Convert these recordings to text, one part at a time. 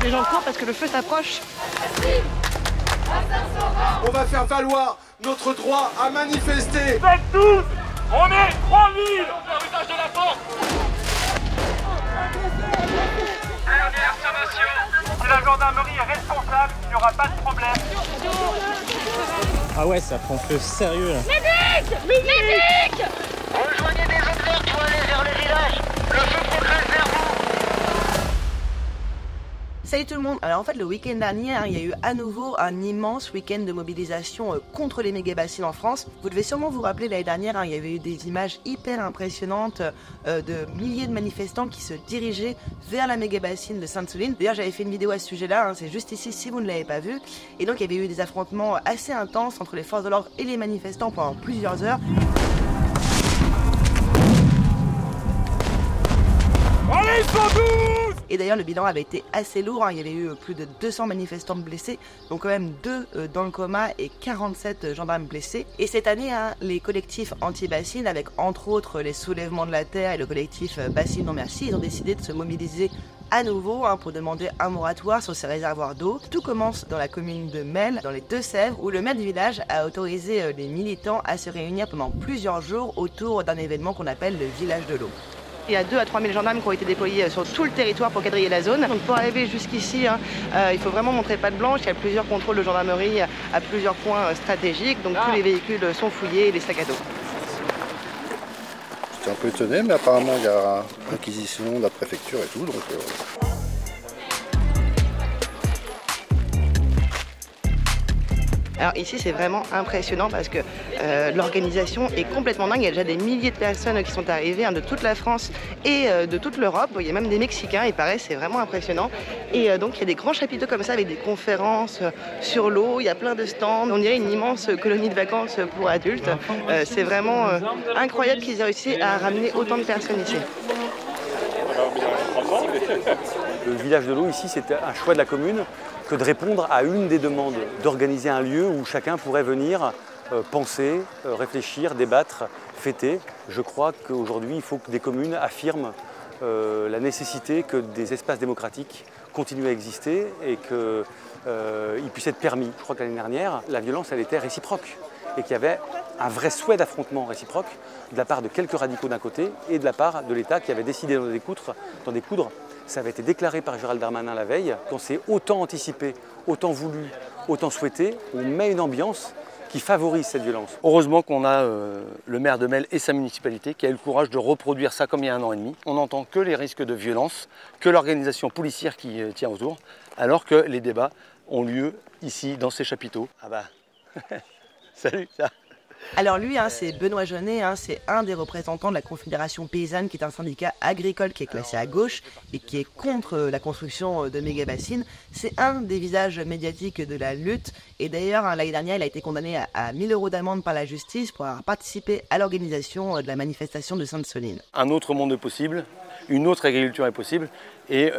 les gens courent parce que le feu s'approche. On va faire valoir notre droit à manifester. Faites tous, on est 3000 dans l'usage de la force. Dernière sommation. Si la gendarmerie est responsable, il n'y aura pas de problème. Ah ouais, ça prend feu sérieux là. Médic! Rejoignez des zones vertes pour aller vers le village. Le feu progresse vers vous. Salut tout le monde. Alors en fait le week-end dernier, il y a eu à nouveau un immense week-end de mobilisation contre les méga-bassines en France. Vous devez sûrement vous rappeler l'année dernière, il y avait eu des images hyper impressionnantes de milliers de manifestants qui se dirigeaient vers la méga-bassine de Sainte-Soline. D'ailleurs j'avais fait une vidéo à ce sujet-là, c'est juste ici si vous ne l'avez pas vu. Et donc il y avait eu des affrontements assez intenses entre les forces de l'ordre et les manifestants pendant plusieurs heures. Allez, 112! Et d'ailleurs le bilan avait été assez lourd, il y avait eu plus de 200 manifestants blessés, donc quand même 2 dans le coma et 47 gendarmes blessés. Et cette année, les collectifs anti-bassines, avec entre autres les soulèvements de la terre et le collectif Bassines non merci, ils ont décidé de se mobiliser à nouveau pour demander un moratoire sur ces réservoirs d'eau. Tout commence dans la commune de Melle, dans les Deux-Sèvres, où le maire du village a autorisé les militants à se réunir pendant plusieurs jours autour d'un événement qu'on appelle le village de l'eau. Il y a 2 à 3 000 gendarmes qui ont été déployés sur tout le territoire pour quadriller la zone. Donc pour arriver jusqu'ici, il faut vraiment montrer patte blanche. Il y a plusieurs contrôles de gendarmerie à plusieurs points stratégiques. Donc tous les véhicules sont fouillés et les sacs à dos. J'étais un peu étonné, mais apparemment il y a l'acquisition de la préfecture et tout. Donc, Alors ici c'est vraiment impressionnant parce que l'organisation est complètement dingue. Il y a déjà des milliers de personnes qui sont arrivées de toute la France et de toute l'Europe. Il y a même des Mexicains, il paraît, c'est vraiment impressionnant. Et donc il y a des grands chapiteaux comme ça avec des conférences sur l'eau, il y a plein de stands. On dirait une immense colonie de vacances pour adultes. C'est vraiment incroyable qu'ils aient réussi à ramener autant de personnes ici. Le village de l'eau ici, c'était un choix de la commune que de répondre à une des demandes, d'organiser un lieu où chacun pourrait venir penser, réfléchir, débattre, fêter. Je crois qu'aujourd'hui, il faut que des communes affirment la nécessité que des espaces démocratiques continuent à exister et qu'ils puissent être permis. Je crois que l'année dernière, la violence, elle était réciproque et qu'il y avait un vrai souhait d'affrontement réciproque de la part de quelques radicaux d'un côté et de la part de l'État qui avait décidé d'en découdre. Ça avait été déclaré par Gérald Darmanin la veille. Quand c'est autant anticipé, autant voulu, autant souhaité, on met une ambiance qui favorise cette violence. Heureusement qu'on a le maire de Melle et sa municipalité qui a eu le courage de reproduire ça comme il y a 1 an et demi. On n'entend que les risques de violence, que l'organisation policière qui tient autour, alors que les débats ont lieu ici dans ces chapiteaux. Ah bah, salut ça. Alors lui, c'est Benoît Jeunet, c'est un des représentants de la Confédération Paysanne, qui est un syndicat agricole qui est classé à gauche et qui est contre la construction de méga-bassines. C'est un des visages médiatiques de la lutte et d'ailleurs l'année dernière, il a été condamné à 1 000 € d'amende par la justice pour avoir participé à l'organisation de la manifestation de Sainte-Soline. Un autre monde est possible, une autre agriculture est possible et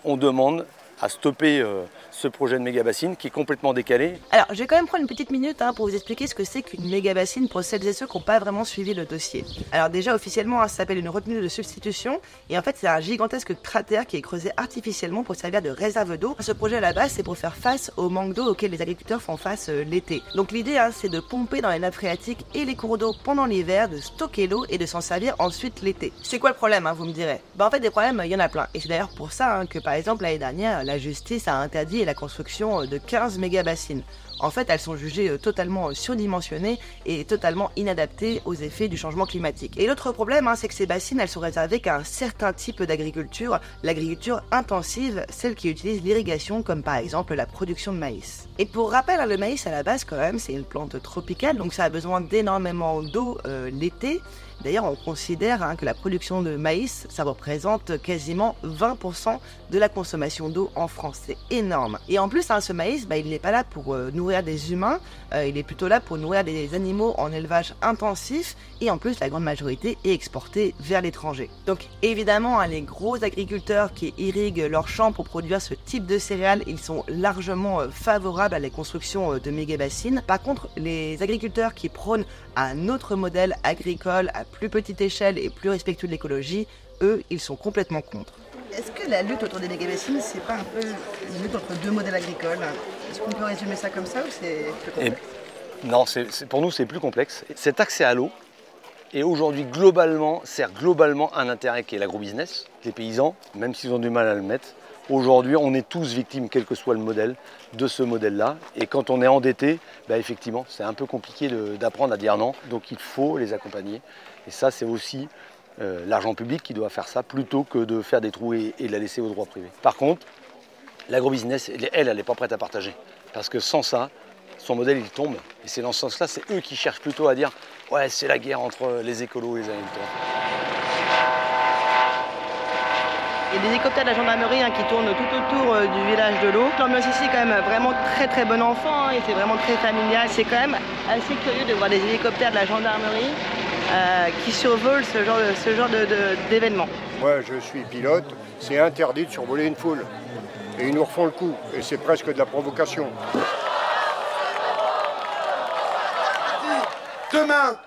on demande à stopper ce projet de méga-bassine qui est complètement décalé. Alors, je vais quand même prendre une petite minute pour vous expliquer ce que c'est qu'une méga-bassine pour celles et ceux qui n'ont pas vraiment suivi le dossier. Alors déjà, officiellement, ça s'appelle une retenue de substitution et en fait, c'est un gigantesque cratère qui est creusé artificiellement pour servir de réserve d'eau. Ce projet à la base, c'est pour faire face au manque d'eau auquel les agriculteurs font face l'été. Donc l'idée, c'est de pomper dans les nappes phréatiques et les cours d'eau pendant l'hiver, de stocker l'eau et de s'en servir ensuite l'été. C'est quoi le problème, vous me direz? En fait, des problèmes, il y en a plein. Et c'est d'ailleurs pour ça que, par exemple, l'année dernière, la justice a interdit la construction de 15 méga-bassines. En fait, elles sont jugées totalement surdimensionnées et totalement inadaptées aux effets du changement climatique. Et l'autre problème, c'est que ces bassines, elles sont réservées qu'à un certain type d'agriculture, l'agriculture intensive, celle qui utilise l'irrigation, comme par exemple la production de maïs. Et pour rappel, le maïs, à la base, quand même, c'est une plante tropicale, donc ça a besoin d'énormément d'eau l'été. D'ailleurs, on considère que la production de maïs, ça représente quasiment 20% de la consommation d'eau en France. C'est énorme. Et en plus, ce maïs, il n'est pas là pour nourrir des humains, il est plutôt là pour nourrir des animaux en élevage intensif. Et en plus, la grande majorité est exportée vers l'étranger. Donc évidemment, les gros agriculteurs qui irriguent leurs champs pour produire ce type de céréales, ils sont largement favorables à la construction de méga-bassines. Par contre, les agriculteurs qui prônent un autre modèle agricole à plus petite échelle et plus respectueux de l'écologie, eux, ils sont complètement contre. Est-ce que la lutte autour des méga-bassines, c'est pas un peu une lutte entre deux modèles agricoles? Est-ce qu'on peut résumer ça comme ça ou c'est plus complexe? Non, pour nous c'est plus complexe. Cet accès à l'eau est aujourd'hui globalement, sert globalement un intérêt qui est l'agrobusiness. Les paysans, même s'ils ont du mal à le mettre, aujourd'hui on est tous victimes, quel que soit le modèle, de ce modèle-là. Et quand on est endetté, bah, effectivement c'est un peu compliqué d'apprendre à dire non. Donc il faut les accompagner. Et ça c'est aussi l'argent public qui doit faire ça plutôt que de faire des trous et de la laisser au droit privé. Par contre, l'agrobusiness, elle n'est pas prête à partager. Parce que sans ça, son modèle il tombe. Et c'est dans ce sens-là, c'est eux qui cherchent plutôt à dire « ouais, c'est la guerre entre les écolos et les agriculteurs ». Il y a des hélicoptères de la gendarmerie qui tournent tout autour du village de l'eau. L'ambiance ici est quand même vraiment très bon enfant et c'est vraiment très familial. C'est quand même assez curieux de voir des hélicoptères de la gendarmerie qui survolent ce genre d'événement. Moi je suis pilote, c'est interdit de survoler une foule. Et ils nous refont le coup, et c'est presque de la provocation. Demain,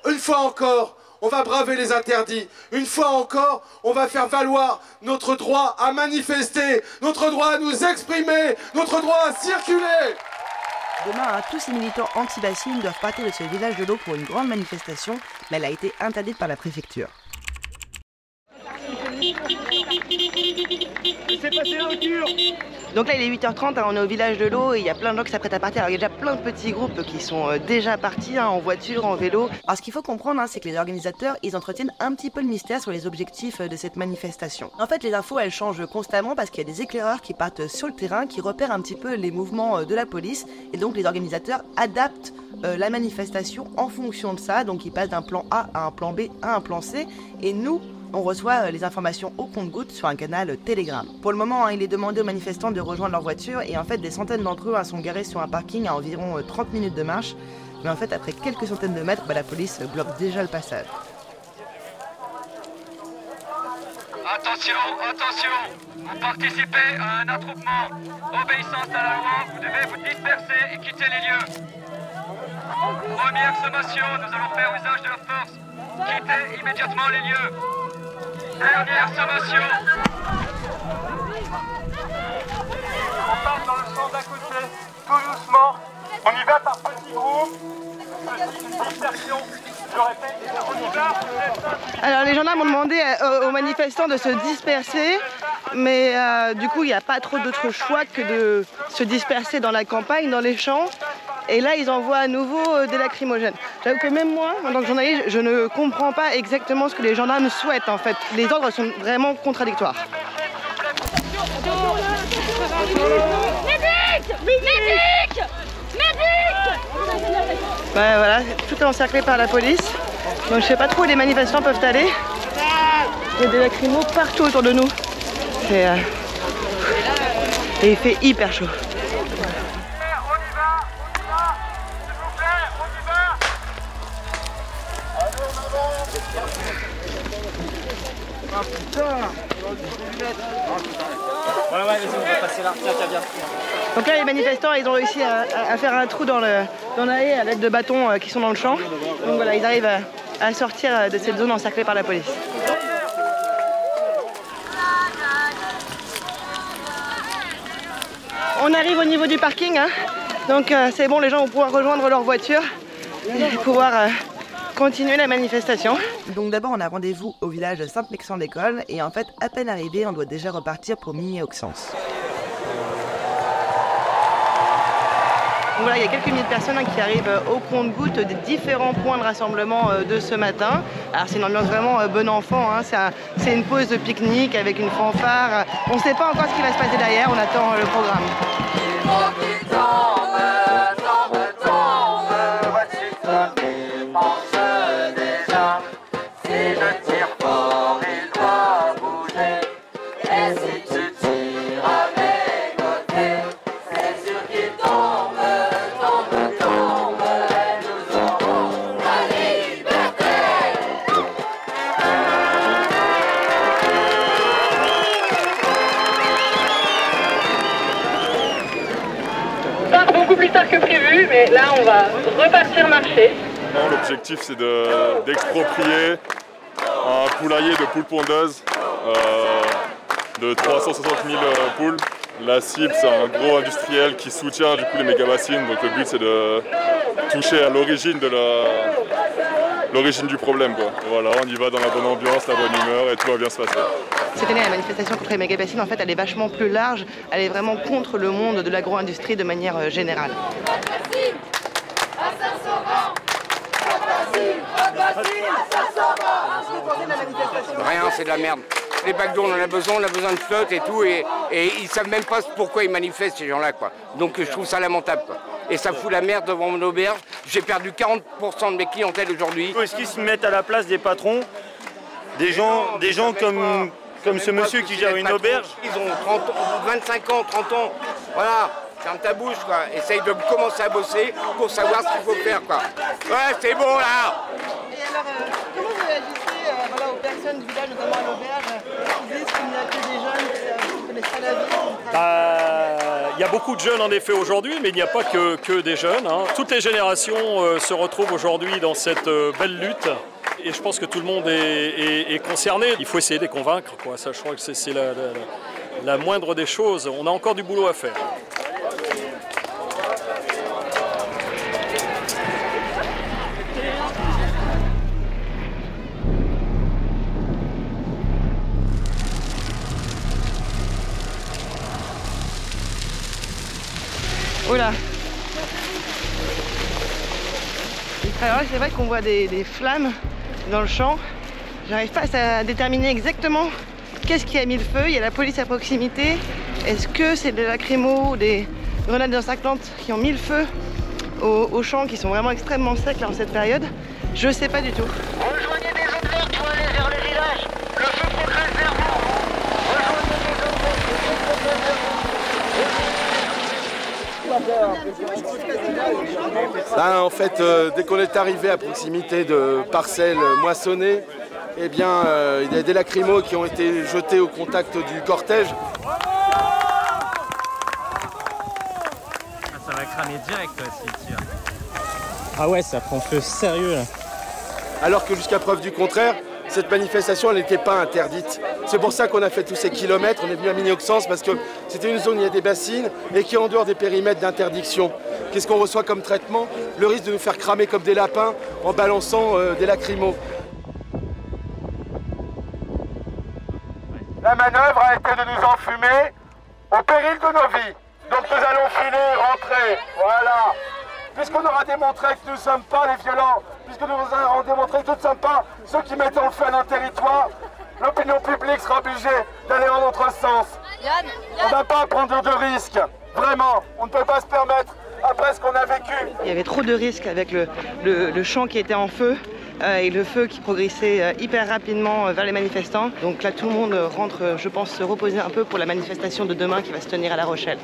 une fois encore, on va braver les interdits. Une fois encore, on va faire valoir notre droit à manifester, notre droit à nous exprimer, notre droit à circuler. Demain, tous ces militants anti-bassines doivent partir de ce village de l'eau pour une grande manifestation, mais elle a été interdite par la préfecture. Donc là il est 8h30, on est au village de l'eau et il y a plein de gens qui s'apprêtent à partir. Alors il y a déjà plein de petits groupes qui sont déjà partis en voiture, en vélo. Alors ce qu'il faut comprendre, c'est que les organisateurs, ils entretiennent un petit peu le mystère sur les objectifs de cette manifestation. En fait les infos elles changent constamment parce qu'il y a des éclaireurs qui partent sur le terrain, qui repèrent un petit peu les mouvements de la police et donc les organisateurs adaptent la manifestation en fonction de ça. Donc ils passent d'un plan A à un plan B à un plan C et nous, on reçoit les informations au compte-gouttes sur un canal Telegram. Pour le moment, il est demandé aux manifestants de rejoindre leur voiture et en fait des centaines d'entre eux sont garés sur un parking à environ 30 minutes de marche. Mais en fait après quelques centaines de mètres, la police bloque déjà le passage. Attention, vous participez à un attroupement. Obéissance à la loi, vous devez vous disperser et quitter les lieux. Première sommation, nous allons faire usage de la force. Quittez immédiatement les lieux. Dernière sommation. On passe dans le sens d'à côté, tout doucement. On y va par petits groupes. Petite dispersion. Je répète, on y va. Alors les gendarmes ont demandé aux manifestants de se disperser, mais du coup il n'y a pas trop d'autre choix que de se disperser dans la campagne, dans les champs. Et là, ils envoient à nouveau des lacrymogènes. J'avoue que même moi, en tant que journaliste, je ne comprends pas exactement ce que les gendarmes souhaitent en fait. Les ordres sont vraiment contradictoires. Médic! Voilà, tout est encerclé par la police. Donc je sais pas trop où les manifestants peuvent aller. Il y a des lacrymos partout autour de nous. Et il fait hyper chaud. Donc là les manifestants ils ont réussi à faire un trou dans la haie à l'aide de bâtons qui sont dans le champ. Donc voilà, ils arrivent à sortir de cette zone encerclée par la police. On arrive au niveau du parking, donc c'est bon, les gens vont pouvoir rejoindre leur voiture et pouvoir continuer la manifestation. Donc d'abord on a rendez-vous au village de Saint-Mexan-d'École et en fait à peine arrivé on doit déjà repartir pour Migné-Auxances. Donc voilà, il y a quelques milliers de personnes qui arrivent au compte-gouttes des différents points de rassemblement de ce matin. Alors c'est une ambiance vraiment bon enfant, c'est une pause de pique-nique avec une fanfare. On ne sait pas encore ce qui va se passer derrière, on attend le programme. Beaucoup plus tard que prévu, mais là on va repartir marcher. L'objectif c'est d'exproprier un poulailler de poules pondeuses de 360 000 poules. La cible, c'est un gros industriel qui soutient du coup les méga-bassines. Donc le but, c'est de toucher à l'origine de l'origine du problème, quoi. Voilà, on y va dans la bonne ambiance, la bonne humeur et tout va bien se passer. Cette année, la manifestation contre les méga-bassines, en fait, elle est vachement plus large. Elle est vraiment contre le monde de l'agro-industrie de manière générale. Rien, c'est de la merde. Les bacs d'eau, on en a besoin de flotte et tout, et ils savent même pas pourquoi ils manifestent, ces gens-là, quoi. Donc je trouve ça lamentable, quoi. Et ça fout la merde devant mon auberge. J'ai perdu 40% de mes clientèles aujourd'hui. Est-ce qu'ils se mettent à la place des patrons, des gens comme ce monsieur qui gère une auberge? Ils ont 25 ans, 30 ans, voilà. Ferme ta bouche, quoi. Essaye de commencer à bosser pour savoir ce qu'il faut faire, quoi. Ouais, c'est bon, là. Et alors, comment vous réagissez aux personnes du village, notamment à l'auberge, qui disent qu'il n'y a que des jeunes qui ne connaissent pas la vie? Il y a beaucoup de jeunes en effet aujourd'hui, mais il n'y a pas que des jeunes, hein. Toutes les générations se retrouvent aujourd'hui dans cette belle lutte. Et je pense que tout le monde est concerné. Il faut essayer de les convaincre, quoi. Ça, je crois que c'est la moindre des choses. On a encore du boulot à faire. Oula. Alors là, c'est vrai qu'on voit des flammes dans le champ. J'arrive pas à déterminer exactement qu'est-ce qui a mis le feu. Il y a la police à proximité. Est-ce que c'est de lacrymo ou des grenades d'insectantes qui ont mis le feu aux champs qui sont vraiment extrêmement secs là en cette période? Je sais pas du tout. Rejoignez des zones vertes pour aller vers le village. Le feu progresse vers vous. Rejoignez des zones vertes. Là, en fait, dès qu'on est arrivé à proximité de parcelles moissonnées, eh bien, il y a des lacrymos qui ont été jetés au contact du cortège. Ça va cramer direct, toi, s'il tire. Ah ouais, ça prend feu sérieux, là. Alors que jusqu'à preuve du contraire, cette manifestation, elle n'était pas interdite. C'est pour ça qu'on a fait tous ces kilomètres. On est venu à Mini-Auxence parce que c'était une zone où il y a des bassines et qui est en dehors des périmètres d'interdiction. Qu'est-ce qu'on reçoit comme traitement? Le risque de nous faire cramer comme des lapins en balançant des lacrymos. La manœuvre a été de nous enfumer au péril de nos vies. Donc nous allons filer, rentrer. Voilà. Puisqu'on aura démontré que nous ne sommes pas les violents, puisque nous aurons démontré que nous ne sommes pas ceux qui mettent en feu à notre territoire, l'opinion publique sera obligée d'aller en notre sens. On ne va pas prendre de risques. Vraiment, on ne peut pas se permettre après ce qu'on a vécu. Il y avait trop de risques avec le champ qui était en feu et le feu qui progressait hyper rapidement vers les manifestants. Donc là, tout le monde rentre, je pense, se reposer un peu pour la manifestation de demain qui va se tenir à La Rochelle.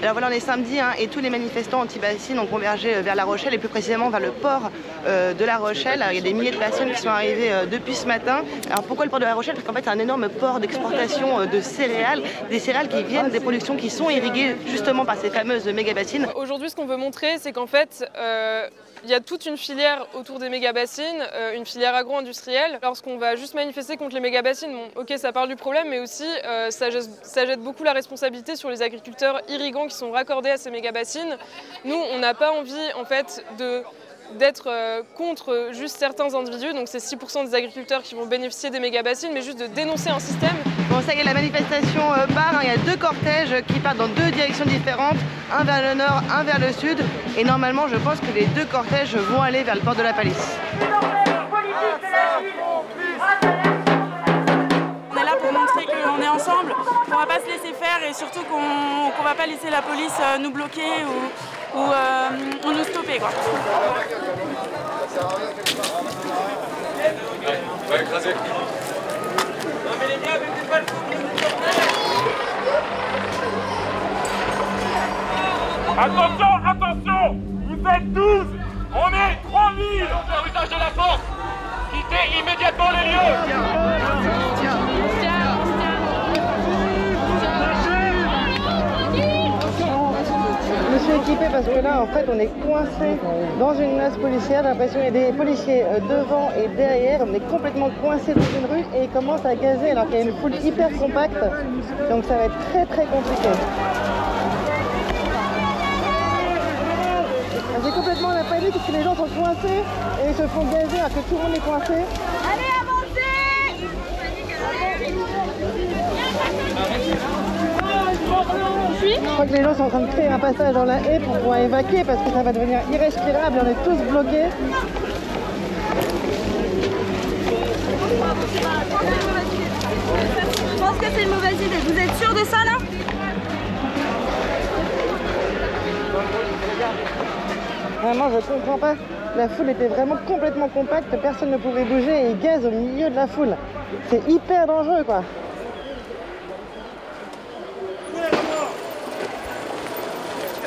Alors voilà, on est samedi hein, et tous les manifestants anti-bassines ont convergé vers La Rochelle et plus précisément vers le port de La Rochelle. Alors, il y a des milliers de personnes qui sont arrivées depuis ce matin. Alors pourquoi le port de La Rochelle? Parce qu'en fait c'est un énorme port d'exportation de céréales, des céréales qui viennent des productions qui sont irriguées justement par ces fameuses méga-bassines. Aujourd'hui ce qu'on veut montrer c'est qu'en fait il y a toute une filière autour des méga-bassines, une filière agro-industrielle. Lorsqu'on va juste manifester contre les méga-bassines, bon, ok, ça parle du problème, mais aussi ça jette beaucoup la responsabilité sur les agriculteurs irrigants qui sont raccordés à ces méga-bassines. Nous, on n'a pas envie, en fait, d'être contre juste certains individus, donc c'est 6% des agriculteurs qui vont bénéficier des méga-bassines, mais juste de dénoncer un système. Bon, ça y est, la manifestation part, hein. Il y a deux cortèges qui partent dans deux directions différentes, un vers le nord, un vers le sud, et normalement je pense que les deux cortèges vont aller vers le port de la Palisse. On est là pour montrer qu'on est ensemble, qu'on ne va pas se laisser faire et surtout qu'on ne va pas laisser la police nous bloquer ou nous stopper, quoi. Va écraser. Attention, attention! Vous êtes 12! On est 3000! Faire usage de la force! Quittez immédiatement les lieux! Monsieur flippé parce que là, en fait, on est coincé dans une masse policière. J'ai l'impression qu'il y a des policiers devant et derrière. On est complètement coincé dans une rue et ils commencent à gazer alors qu'il y a une foule hyper compacte. Donc ça va être très très compliqué. J'ai complètement la panique parce que les gens sont coincés et ils se font gazer alors que tout le monde est coincé. Allez, avancez! Je crois que les gens sont en train de créer un passage dans la haie pour pouvoir évacuer parce que ça va devenir irrespirable et on est tous bloqués. Je pense que c'est une mauvaise idée. Vous êtes sûr de ça là? Vraiment, je comprends pas. La foule était vraiment complètement compacte, personne ne pouvait bouger et ils gazent au milieu de la foule. C'est hyper dangereux quoi.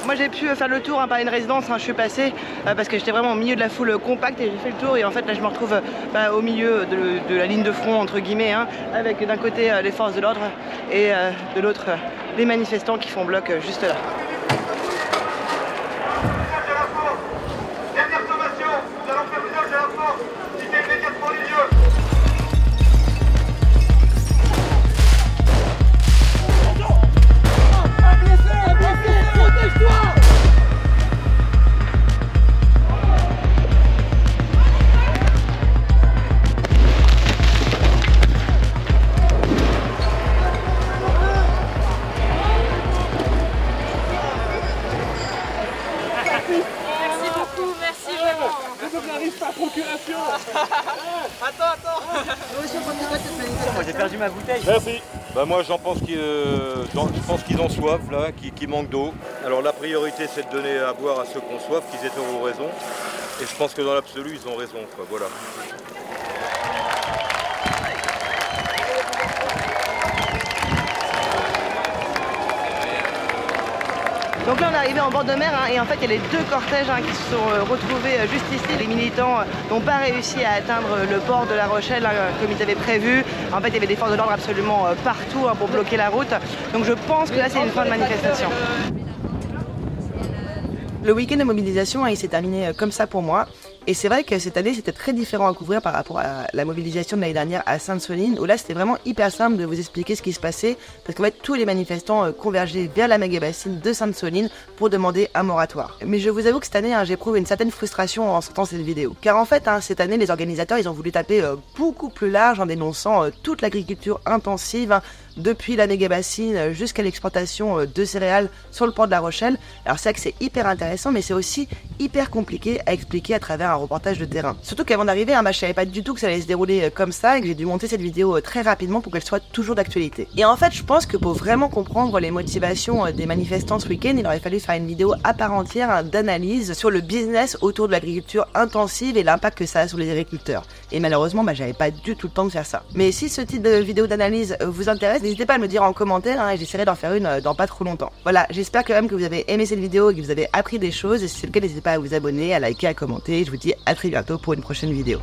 Moi j'ai pu faire le tour par une résidence, je suis passée parce que j'étais vraiment au milieu de la foule compacte et j'ai fait le tour et en fait là je me retrouve au milieu de la ligne de front entre guillemets, avec d'un côté les forces de l'ordre et de l'autre les manifestants qui font bloc juste là. Dernière sommation, nous allons faire usage de la force. Quittez immédiatement les lieux. Un blessé, protège-toi! Moi j'ai perdu ma bouteille. Merci. Bah moi je pense qu'ils ont soif là, qu'ils manquent d'eau. Alors la priorité c'est de donner à boire à ceux qui ont soif, qu'ils aient toujours raison. Et je pense que dans l'absolu ils ont raison quoi. Voilà. Donc là on est arrivé en bord de mer et en fait il y a les deux cortèges qui se sont retrouvés juste ici. Les militants n'ont pas réussi à atteindre le port de La Rochelle comme ils avaient prévu. En fait il y avait des forces de l'ordre absolument partout pour bloquer la route. Donc je pense que là c'est une fin de manifestation. Le week-end de mobilisation, il s'est terminé comme ça pour moi. Et c'est vrai que cette année, c'était très différent à couvrir par rapport à la mobilisation de l'année dernière à Sainte-Soline, où là, c'était vraiment hyper simple de vous expliquer ce qui se passait, parce qu'en fait, tous les manifestants convergeaient vers la méga-bassine de Sainte-Soline pour demander un moratoire. Mais je vous avoue que cette année, j'éprouve une certaine frustration en sortant cette vidéo. Car en fait, cette année, les organisateurs, ils ont voulu taper beaucoup plus large en dénonçant toute l'agriculture intensive, depuis la méga-bassine jusqu'à l'exportation de céréales sur le port de La Rochelle. Alors c'est vrai que c'est hyper intéressant, mais c'est aussi hyper compliqué à expliquer à travers un reportage de terrain. Surtout qu'avant d'arriver, je savais pas du tout que ça allait se dérouler comme ça et que j'ai dû monter cette vidéo très rapidement pour qu'elle soit toujours d'actualité. Et en fait, je pense que pour vraiment comprendre les motivations des manifestants ce week-end, il aurait fallu faire une vidéo à part entière d'analyse sur le business autour de l'agriculture intensive et l'impact que ça a sur les agriculteurs. Et malheureusement, j'avais pas du tout le temps de faire ça. Mais si ce type de vidéo d'analyse vous intéresse, n'hésitez pas à me le dire en commentaire et j'essaierai d'en faire une dans pas trop longtemps. Voilà, j'espère quand même que vous avez aimé cette vidéo et que vous avez appris des choses. Et si c'est le cas, n'hésitez pas à vous abonner, à liker, à commenter. Je vous dis à très bientôt pour une prochaine vidéo.